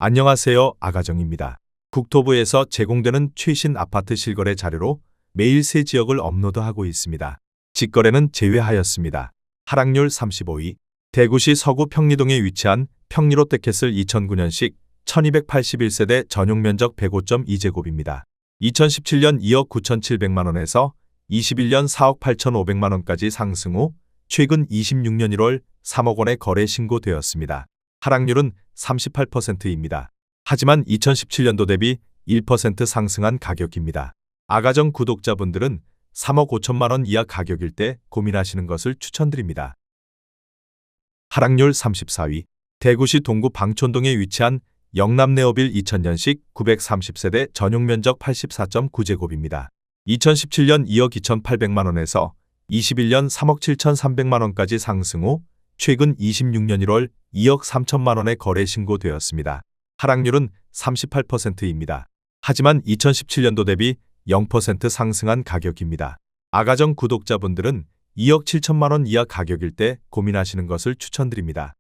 안녕하세요. 아가정입니다. 국토부에서 제공되는 최신 아파트 실거래 자료로 매일 새 지역을 업로드하고 있습니다. 직거래는 제외하였습니다. 하락률 35위. 대구시 서구 평리동에 위치한 평리롯데캐슬 2009년식 1281세대 전용 면적 105.2제곱입니다. 2017년 2억 9,700만원에서 21년 4억 8,500만원까지 상승 후 최근 26년 1월 3억 원에 거래 신고되었습니다. 하락률은 38%입니다. 하지만 2017년도 대비 1% 상승한 가격입니다. 아가정 구독자분들은 3억 5천만 원 이하 가격일 때 고민하시는 것을 추천드립니다. 하락률 34위. 대구시 동구 방촌동에 위치한 영남네오빌 2000년식 930세대 전용 면적 84.9제곱입니다. 2017년 2억 2,800만 원에서 21년 3억 7,300만 원까지 상승 후 최근 26년 1월 2억 3천만 원에 거래 신고되었습니다. 하락률은 38%입니다. 하지만 2017년도 대비 0% 상승한 가격입니다. 아가정 구독자분들은 2억 7천만 원 이하 가격일 때 고민하시는 것을 추천드립니다.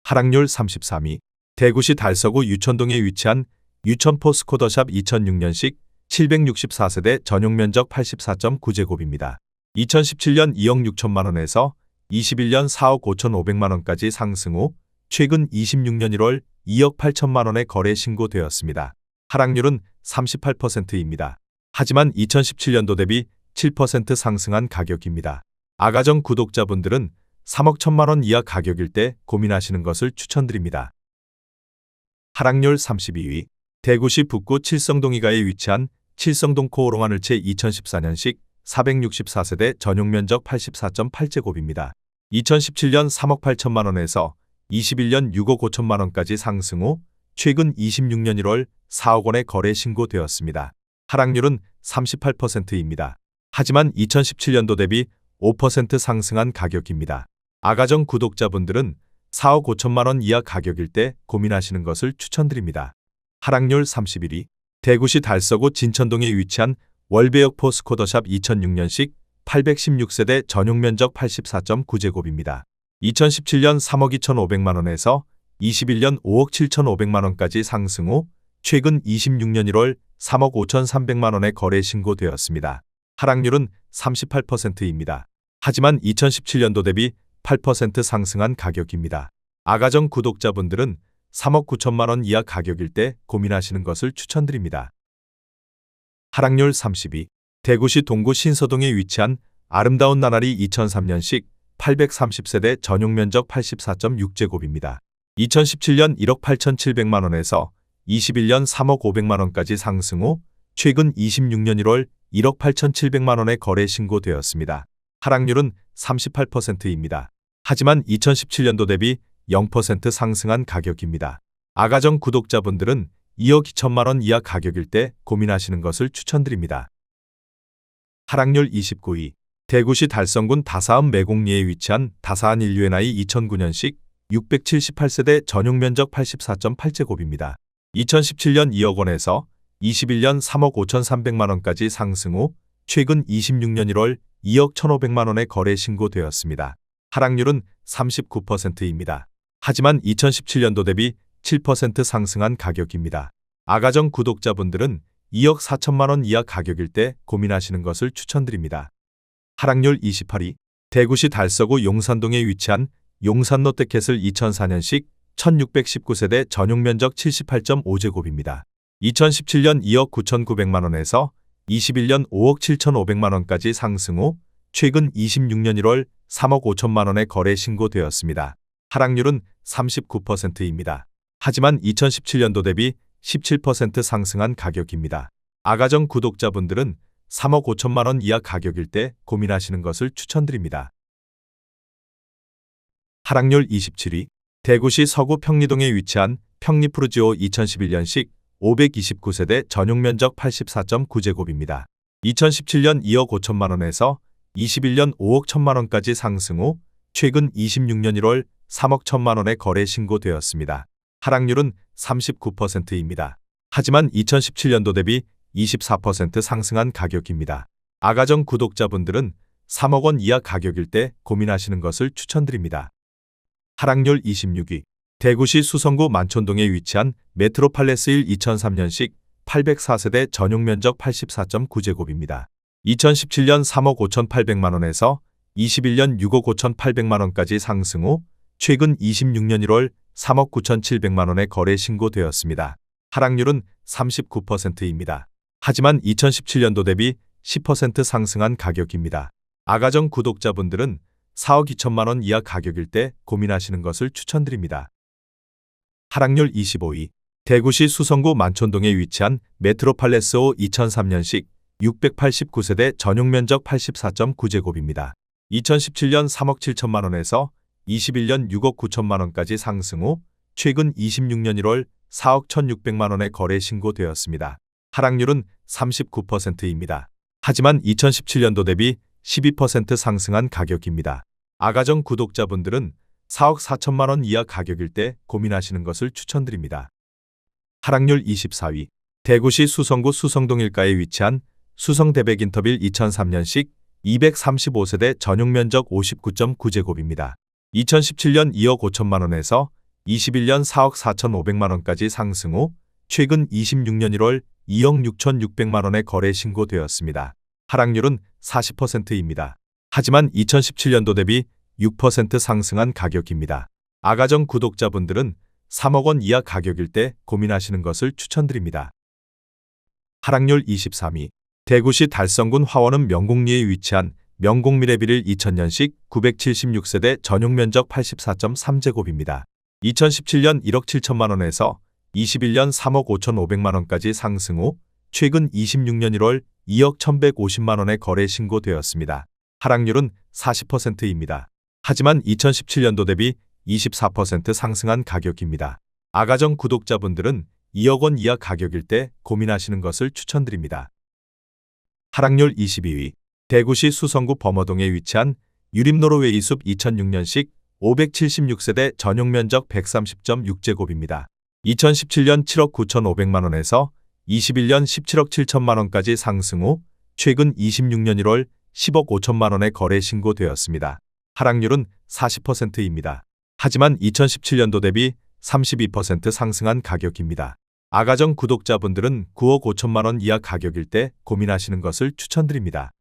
하락률 33위. 대구시 달서구 유천동에 위치한 유천포스코더샵 2006년식 764세대 전용 면적 84.9제곱입니다. 2017년 2억 6천만 원에서 21년 4억 5,500만 원까지 상승 후 최근 26년 1월 2억 8천만 원에 거래 신고되었습니다. 하락률은 38%입니다. 하지만 2017년도 대비 7% 상승한 가격입니다. 아가정 구독자분들은 3억 1천만 원 이하 가격일 때 고민하시는 것을 추천드립니다. 하락률 32위. 대구시 북구 칠성동이가에 위치한 칠성동 코오롱하늘채 2014년식 464세대 전용 면적 84.8제곱입니다. 2017년 3억 8천만 원에서 21년 6억 5천만 원까지 상승 후 최근 26년 1월 4억 원에 거래 신고되었습니다. 하락률은 38%입니다. 하지만 2017년도 대비 5% 상승한 가격입니다. 아가정 구독자분들은 4억 5천만 원 이하 가격일 때 고민하시는 것을 추천드립니다. 하락률 31위. 대구시 달서구 진천동에 위치한 월배역 포스코더샵 2006년식 816세대 전용 면적 84.9제곱입니다. 2017년 3억 2,500만 원에서 21년 5억 7,500만 원까지 상승 후 최근 26년 1월 3억 5,300만 원에 거래 신고되었습니다. 하락률은 38%입니다. 하지만 2017년도 대비 8% 상승한 가격입니다. 아가정 구독자분들은 3억 9천만 원 이하 가격일 때 고민하시는 것을 추천드립니다. 하락률 32. 대구시 동구 신서동에 위치한 아름다운 나날이 2003년식 830세대 전용 면적 84.6제곱입니다. 2017년 1억 8,700만 원에서 21년 3억 500만 원까지 상승 후 최근 26년 1월 1억 8,700만 원에 거래 신고되었습니다. 하락률은 38%입니다. 하지만 2017년도 대비 0% 상승한 가격입니다. 아가정 구독자분들은 2억 2천만 원 이하 가격일 때 고민하시는 것을 추천드립니다. 하락률 29위. 대구시 달성군 다사암 매곡리에 위치한 다사한 인류엔아이 2009년식 678세대 전용 면적 84.8제곱입니다. 2017년 2억 원에서 21년 3억 5,300만 원까지 상승 후 최근 26년 1월 2억 1,500만 원에 거래 신고되었습니다. 하락률은 39%입니다. 하지만 2017년도 대비 7% 상승한 가격입니다. 아가정 구독자분들은 2억 4천만 원 이하 가격일 때 고민하시는 것을 추천드립니다. 하락률 28위. 대구시 달서구 용산동에 위치한 용산롯데캐슬 2004년식 1619세대 전용 면적 78.5제곱입니다. 2017년 2억 9,900만 원에서 21년 5억 7,500만 원까지 상승 후 최근 26년 1월 3억 5천만 원에 거래 신고되었습니다. 하락률은 39%입니다. 하지만 2017년도 대비 17% 상승한 가격입니다. 아가정 구독자분들은 3억 5천만 원 이하 가격일 때 고민하시는 것을 추천드립니다. 하락률 27위. 대구시 서구 평리동에 위치한 평리푸르지오 2011년식 529세대 전용 면적 84.9제곱입니다. 2017년 2억 5천만 원에서 21년 5억 1천만 원까지 상승 후 최근 26년 1월 3억 1천만 원에 거래 신고되었습니다. 하락률은 39%입니다. 하지만 2017년도 대비 24% 상승한 가격입니다. 아가정 구독자분들은 3억 원 이하 가격일 때 고민하시는 것을 추천드립니다. 하락률 26위. 대구시 수성구 만촌동에 위치한 메트로팔레스 1 2003년식 804세대 전용 면적 84.9제곱입니다. 2017년 3억 5,800만 원에서 21년 6억 5,800만 원까지 상승 후 최근 26년 1월 3억 9,700만 원에 거래 신고되었습니다. 하락률은 39%입니다. 하지만 2017년도 대비 10% 상승한 가격입니다. 아가정 구독자분들은 4억 2천만 원 이하 가격일 때 고민하시는 것을 추천드립니다. 하락률 25위. 대구시 수성구 만촌동에 위치한 메트로팔레스 5 2003년식 689세대 전용 면적 84.9제곱입니다. 2017년 3억 7천만 원에서 21년 6억 9천만 원까지 상승 후 최근 26년 1월 4억 1,600만 원에 거래 신고되었습니다. 하락률은 39%입니다. 하지만 2017년도 대비 12% 상승한 가격입니다. 아가정 구독자분들은 4억 4천만 원 이하 가격일 때 고민하시는 것을 추천드립니다. 하락률 24위. 대구시 수성구 수성동 일가에 위치한 수성대백인터빌 2003년식 235세대 전용 면적 59.9제곱입니다. 2017년 2억 5천만 원에서 21년 4억 4,500만 원까지 상승 후 최근 26년 1월 2억 6,600만 원에 거래 신고되었습니다. 하락률은 40%입니다. 하지만 2017년도 대비 6% 상승한 가격입니다. 아가정 구독자분들은 3억 원 이하 가격일 때 고민하시는 것을 추천드립니다. 하락률 23위. 대구시 달성군 화원읍 명곡리에 위치한 명곡미래빌 2000년식 976세대 전용 면적 84.3제곱입니다. 2017년 1억 7천만 원에서 21년 3억 5,500만 원까지 상승 후 최근 26년 1월 2억 1,150만 원에 거래 신고되었습니다. 하락률은 40%입니다. 하지만 2017년도 대비 24% 상승한 가격입니다. 아가정 구독자분들은 2억 원 이하 가격일 때 고민하시는 것을 추천드립니다. 하락률 22위. 대구시 수성구 범어동에 위치한 유림노르웨이숲 2006년식 576세대 전용 면적 130.6제곱입니다. 2017년 7억 9,500만 원에서 21년 17억 7천만 원까지 상승 후 최근 26년 1월 10억 5천만 원에 거래 신고되었습니다. 하락률은 40%입니다. 하지만 2017년도 대비 32% 상승한 가격입니다. 아가정 구독자분들은 9억 5천만 원 이하 가격일 때 고민하시는 것을 추천드립니다.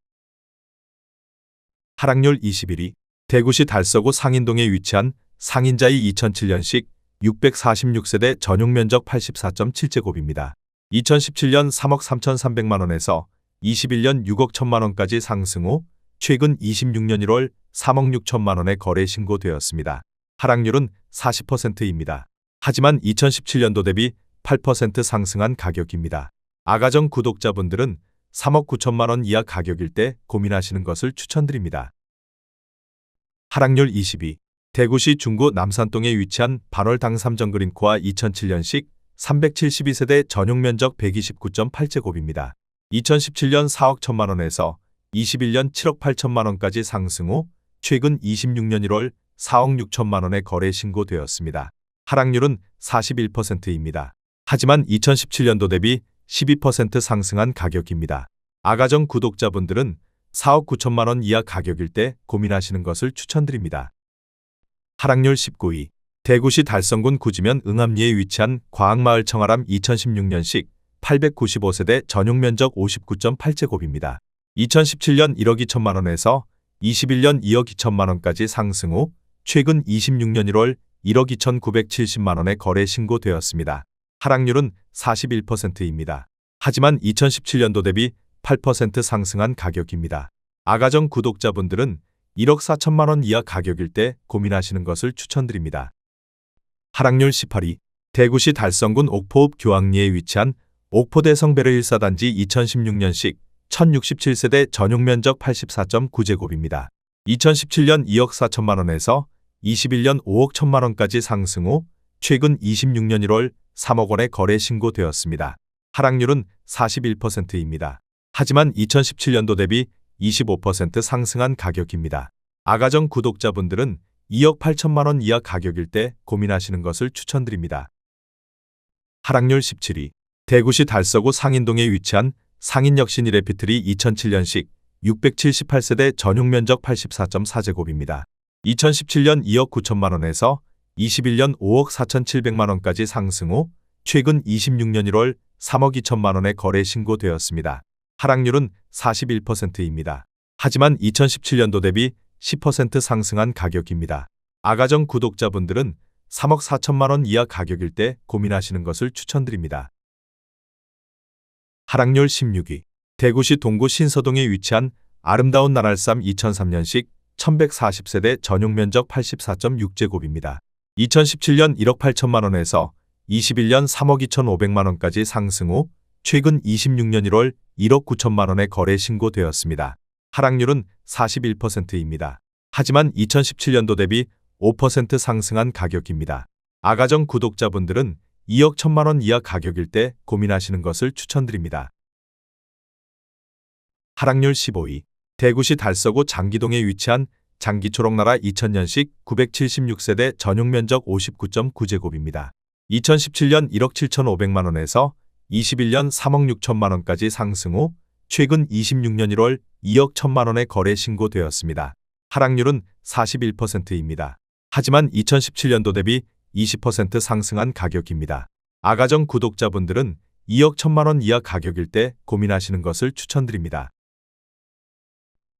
하락률 21위. 대구시 달서구 상인동에 위치한 상인자이 2007년식 646세대 전용 면적 84.7제곱입니다. 2017년 3억 3,300만 원에서 21년 6억 1천만 원까지 상승 후 최근 26년 1월 3억 6천만 원에 거래 신고되었습니다. 하락률은 40%입니다. 하지만 2017년도 대비 8% 상승한 가격입니다. 아가정 구독자분들은 3억 9천만 원 이하 가격일 때 고민하시는 것을 추천드립니다. 하락률 22. 대구시 중구 남산동에 위치한 반월당 삼정그린코아 2007년식 372세대 전용 면적 129.8제곱입니다. 2017년 4억 1천만 원에서 21년 7억 8천만 원까지 상승 후 최근 26년 1월 4억 6천만 원에 거래 신고되었습니다. 하락률은 41%입니다. 하지만 2017년도 대비 12% 상승한 가격입니다. 아가정 구독자분들은 4억 9천만 원 이하 가격일 때 고민하시는 것을 추천드립니다. 하락률 19위. 대구시 달성군 구지면 응암리에 위치한 과학마을 청아람 2016년식 895세대 전용 면적 59.8제곱입니다. 2017년 1억 2천만 원에서 21년 2억 2천만 원까지 상승 후 최근 26년 1월 1억 2,970만 원에 거래 신고되었습니다. 하락률은 41%입니다. 하지만 2017년도 대비 8% 상승한 가격입니다. 아가정 구독자분들은 1억 4천만 원 이하 가격일 때 고민하시는 것을 추천드립니다. 하락률 18위. 대구시 달성군 옥포읍 교학리에 위치한 옥포대성베르 1사단지 2016년식 1067세대 전용 면적 84.9제곱입니다. 2017년 2억 4천만 원에서 21년 5억 1천만 원까지 상승 후 최근 26년 1월 3억 원에 거래 신고되었습니다. 하락률은 41%입니다. 하지만 2017년도 대비 25% 상승한 가격입니다. 아가정 구독자분들은 2억 8천만 원 이하 가격일 때 고민하시는 것을 추천드립니다. 하락률 17위. 대구시 달서구 상인동에 위치한 상인역신 이레피트리 2007년식 678세대 전용 면적 84.4제곱입니다. 2017년 2억 9천만 원에서 21년 5억 4,700만 원까지 상승 후 최근 26년 1월 3억 2천만 원에 거래 신고되었습니다. 하락률은 41%입니다. 하지만 2017년도 대비 10% 상승한 가격입니다. 아가정 구독자분들은 3억 4천만 원 이하 가격일 때 고민하시는 것을 추천드립니다. 하락률 16위. 대구시 동구 신서동에 위치한 아름다운 나랄삼 2003년식 1140세대 전용 면적 84.6제곱입니다. 2017년 1억 8천만 원에서 21년 3억 2,500만 원까지 상승 후 최근 26년 1월 1억 9천만 원에 거래 신고되었습니다. 하락률은 41%입니다. 하지만 2017년도 대비 5% 상승한 가격입니다. 아가정 구독자분들은 2억 1천만 원 이하 가격일 때 고민하시는 것을 추천드립니다. 하락률 15위. 대구시 달서구 장기동에 위치한 장기초록나라 2000년식 976세대 전용 면적 59.9제곱입니다. 2017년 1억 7,500만 원에서 21년 3억 6천만 원까지 상승 후 최근 26년 1월 2억 1천만 원에 거래 신고되었습니다. 하락률은 41%입니다. 하지만 2017년도 대비 20% 상승한 가격입니다. 아가정 구독자분들은 2억 1천만 원 이하 가격일 때 고민하시는 것을 추천드립니다.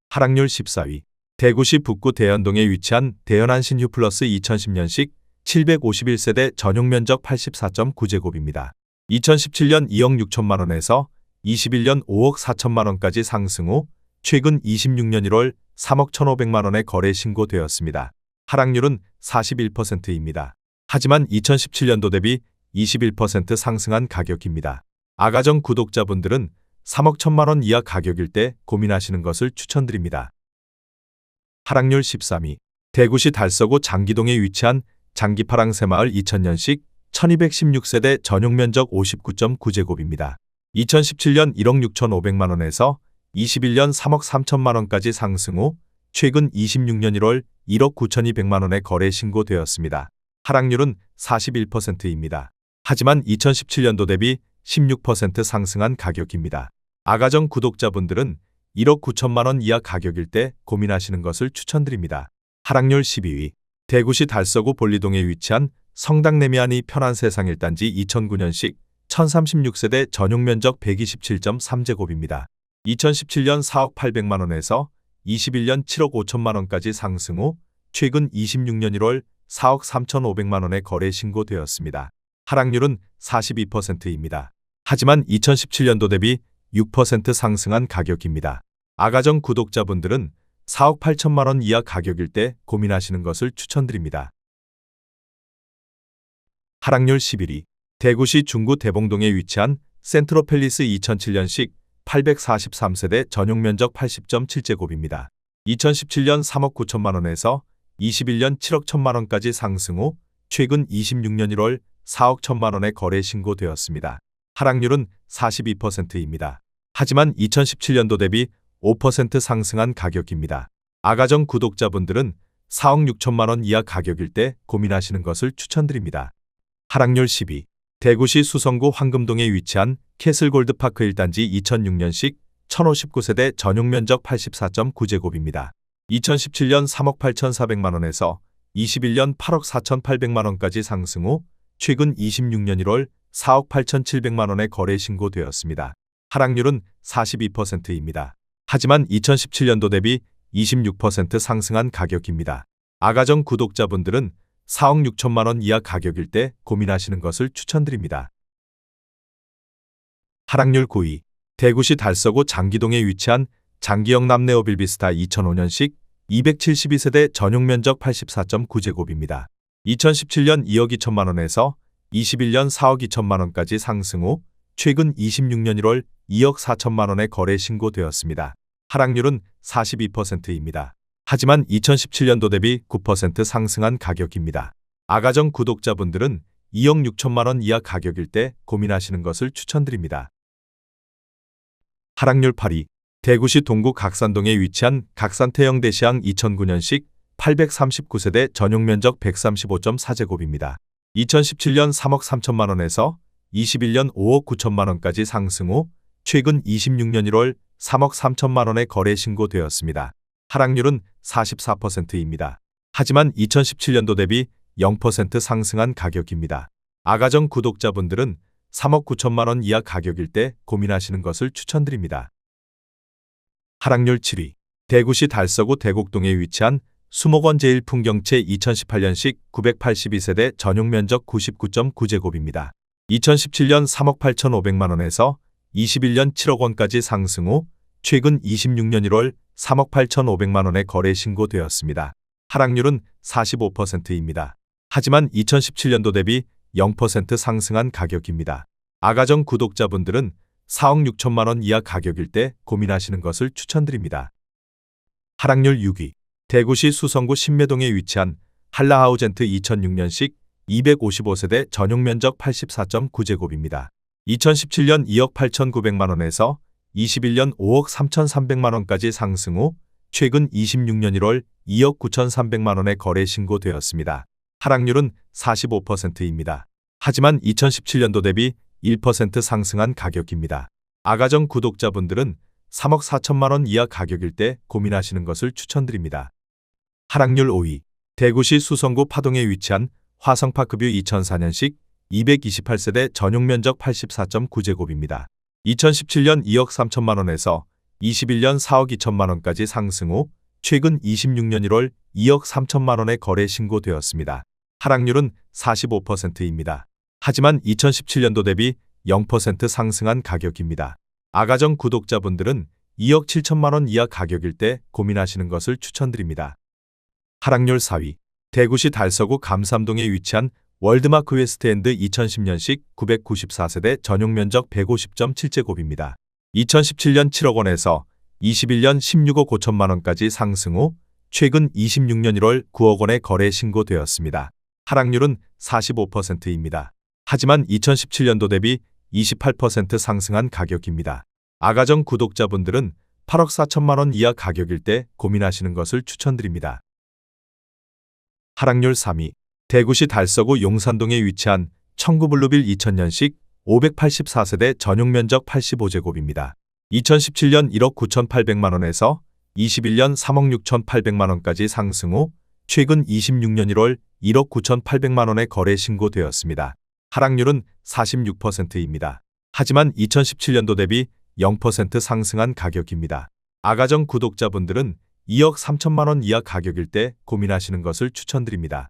하락률 14위. 대구시 북구 대연동에 위치한 대연안신 휴플러스 2010년식 751세대 전용 면적 84.9제곱입니다. 2017년 2억 6천만 원에서 21년 5억 4천만 원까지 상승 후 최근 26년 1월 3억 1,500만 원에 거래 신고되었습니다. 하락률은 41%입니다. 하지만 2017년도 대비 21% 상승한 가격입니다. 아가정 구독자분들은 3억 1천만 원 이하 가격일 때 고민하시는 것을 추천드립니다. 하락률 13위. 대구시 달서구 장기동에 위치한 장기파랑새마을 2000년식 1216세대 전용 면적 59.9제곱입니다. 2017년 1억 6,500만 원에서 21년 3억 3천만 원까지 상승 후 최근 26년 1월 1억 9,200만 원에 거래 신고되었습니다. 하락률은 41%입니다. 하지만 2017년도 대비 16% 상승한 가격입니다. 아가정 구독자분들은 1억 9천만 원 이하 가격일 때 고민하시는 것을 추천드립니다. 하락률 12위. 대구시 달서구 볼리동에 위치한 성당내미안이 편한 세상 1단지 2009년식 1036세대 전용 면적 127.3제곱입니다. 2017년 4억 800만 원에서 21년 7억 5천만 원까지 상승 후 최근 26년 1월 4억 3,500만 원에 거래 신고되었습니다. 하락률은 42%입니다. 하지만 2017년도 대비 6% 상승한 가격입니다. 아가정 구독자분들은 4억 8천만 원 이하 가격일 때 고민하시는 것을 추천드립니다. 하락률 11위. 대구시 중구 대봉동에 위치한 센트로팰리스 2007년식 843세대 전용 면적 80.7제곱입니다. 2017년 3억 9천만 원에서 21년 7억 1천만 원까지 상승 후 최근 26년 1월 4억 1천만 원에 거래 신고되었습니다. 하락률은 42%입니다. 하지만 2017년도 대비 5% 상승한 가격입니다. 아가정 구독자분들은 4억 6천만 원 이하 가격일 때 고민하시는 것을 추천드립니다. 하락률 10위. 대구시 수성구 황금동에 위치한 캐슬골드파크 1단지 2006년식 1059세대 전용 면적 84.9제곱입니다. 2017년 3억 8,400만 원에서 21년 8억 4,800만 원까지 상승 후 최근 26년 1월 4억 8,700만 원에 거래 신고되었습니다. 하락률은 42%입니다. 하지만 2017년도 대비 26% 상승한 가격입니다. 아가정 구독자분들은 4억 6천만 원 이하 가격일 때 고민하시는 것을 추천드립니다. 하락률 9위. 대구시 달서구 장기동에 위치한 장기영 남네오빌비스타 2005년식 272세대 전용 면적 84.9제곱입니다. 2017년 2억 2천만 원에서 21년 4억 2천만 원까지 상승 후 최근 26년 1월 2억 4천만 원에 거래 신고되었습니다. 하락률은 42%입니다. 하지만 2017년도 대비 9% 상승한 가격입니다. 아가정 구독자분들은 2억 6천만 원 이하 가격일 때 고민하시는 것을 추천드립니다. 하락률 8위. 대구시 동구 각산동에 위치한 각산태영대시항 2009년식 839세대 전용 면적 135.4제곱입니다. 2017년 3억 3천만 원에서 21년 5억 9천만 원까지 상승 후 최근 26년 1월 3억 3천만 원에 거래 신고되었습니다. 하락률은 44%입니다. 하지만 2017년도 대비 0% 상승한 가격입니다. 아가정 구독자분들은 3억 9천만 원 이하 가격일 때 고민하시는 것을 추천드립니다. 하락률 7위. 대구시 달서구 대곡동에 위치한 수목원 제1풍경채 2018년식 982세대 전용 면적 99.9제곱입니다. 2017년 3억 8,500만 원에서 21년 7억 원까지 상승 후 최근 26년 1월 3억 8,500만 원에 거래 신고되었습니다. 하락률은 45%입니다. 하지만 2017년도 대비 0% 상승한 가격입니다. 아가정 구독자분들은 4억 6천만 원 이하 가격일 때 고민하시는 것을 추천드립니다. 하락률 6위. 대구시 수성구 신매동에 위치한 한라하우젠트 2006년식 255세대 전용 면적 84.9제곱입니다. 2017년 2억 8,900만 원에서 21년 5억 3,300만 원까지 상승 후 최근 26년 1월 2억 9,300만 원에 거래 신고되었습니다. 하락률은 45%입니다. 하지만 2017년도 대비 1% 상승한 가격입니다. 아가정 구독자분들은 3억 4천만 원 이하 가격일 때 고민하시는 것을 추천드립니다. 하락률 5위. 대구시 수성구 파동에 위치한 화성파크뷰 2004년식 228세대 전용 면적 84.9제곱입니다. 2017년 2억 3천만 원에서 21년 4억 2천만 원까지 상승 후 최근 26년 1월 2억 3천만 원에 거래 신고되었습니다. 하락률은 45%입니다. 하지만 2017년도 대비 0% 상승한 가격입니다. 아가정 구독자분들은 2억 7천만 원 이하 가격일 때 고민하시는 것을 추천드립니다. 하락률 4위. 대구시 달서구 감삼동에 위치한 월드마크 웨스트엔드 2010년식 994세대 전용 면적 150.7제곱입니다. 2017년 7억 원에서 21년 16억 5천만 원까지 상승 후 최근 26년 1월 9억 원에 거래 신고되었습니다. 하락률은 45%입니다. 하지만 2017년도 대비 28% 상승한 가격입니다. 아가정 구독자분들은 8억 4천만 원 이하 가격일 때 고민하시는 것을 추천드립니다. 하락률 3위. 대구시 달서구 용산동에 위치한 청구블루빌 2000년식 584세대 전용 면적 85제곱입니다. 2017년 1억 9,800만 원에서 21년 3억 6,800만 원까지 상승 후 최근 26년 1월 1억 9,800만 원에 거래 신고되었습니다. 하락률은 46%입니다. 하지만 2017년도 대비 0% 상승한 가격입니다. 아가정 구독자분들은 2억 3천만 원 이하 가격일 때 고민하시는 것을 추천드립니다.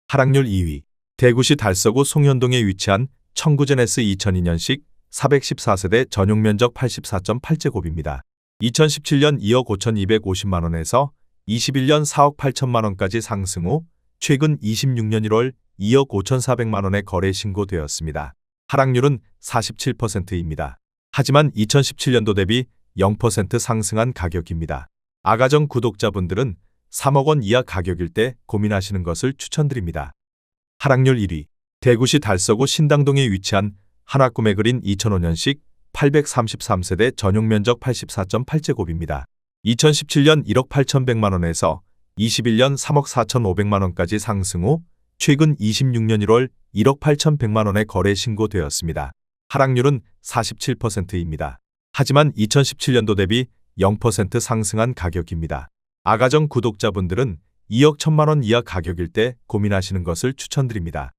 하락률 2위. 대구시 달서구 송현동에 위치한 청구제네스 2002년식 414세대 전용 면적 84.8제곱입니다. 2017년 2억 5,250만 원에서 21년 4억 8천만 원까지 상승 후 최근 26년 1월 2억 5,400만 원에 거래 신고되었습니다. 하락률은 47%입니다. 하지만 2017년도 대비 0% 상승한 가격입니다. 아가정 구독자분들은 3억 원 이하 가격일 때 고민하시는 것을 추천드립니다. 하락률 1위. 대구시 달서구 신당동에 위치한 한화구매그린 2005년식 833세대 전용 면적 84.8제곱입니다. 2017년 1억 8,100만 원에서 21년 3억 4,500만 원까지 상승 후 최근 26년 1월 1억 8,100만 원에 거래 신고되었습니다. 하락률은 47%입니다. 하지만 2017년도 대비 0% 상승한 가격입니다. 아가정 구독자분들은 2억 1천만 원 이하 가격일 때 고민하시는 것을 추천드립니다.